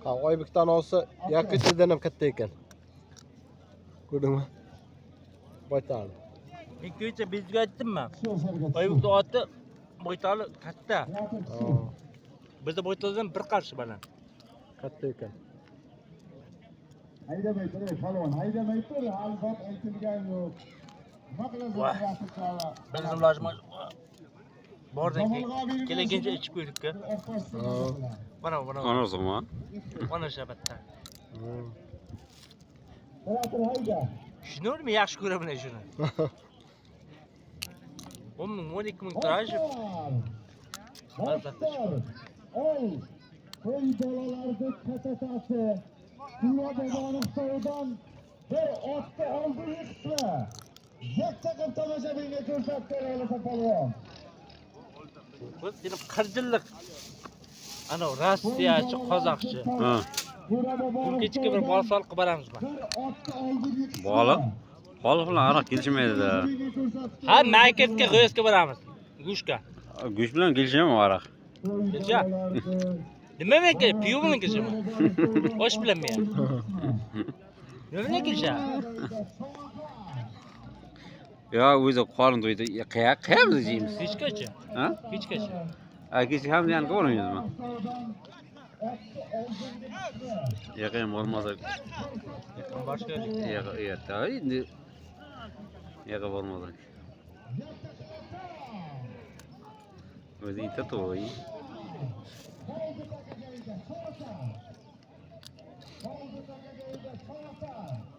Ha, Oybekdan olsa yakıcıdan ham katta ekan. Ko'rdingmi? Boytali. Ikkinchi bizga aytdimmi? Oybekda oti boytali katta. Bizda boytalidan bir qarshi baland. Katta ekan. Haydamay tur, palvon, haydamay tur, albat aytilgan yo'q. Nima qilasiz? Biz ilojimiz bordan kelagincha ichib ko'ydik-ku. Mana. Anasıma. Mana shabatda. Tur, hayda. Shuni men yaxshi ko'raman shuni. 10 ming, 12 ming turajib. Ey, qo'y bolalarni katatasi. Kuya Bobonovdan bir otni oldi yiqitdi. Yakka qilib tomoshabinga ko'rsatdi Raisa palvon. Bu dedim 40 yillik ana Rossiyachi, qozoqchi. Ha. Bu kechga bir bolsol qilib boramiz bu. Bola. Bola bilan aroq kelishmaydi-da. Ha, marketga g'o'zga boramiz. Gushka. Go'sht bilan kelishmaymi aroq? Kecha. Nima men piyo bilan kelishaman. Osh bilanmi? Nima bilan kelishaman? Ya o'zi qorin to'ydi. Qayerda yeymiz? Kechgacha. Ha? Kechgacha. Kecha ham yana ko'raymizmi? Yaqin bo'lmasa. Boshqa. Erta endi. Yaqa bo'lmasa. O'zi ita to'y. Hold it again,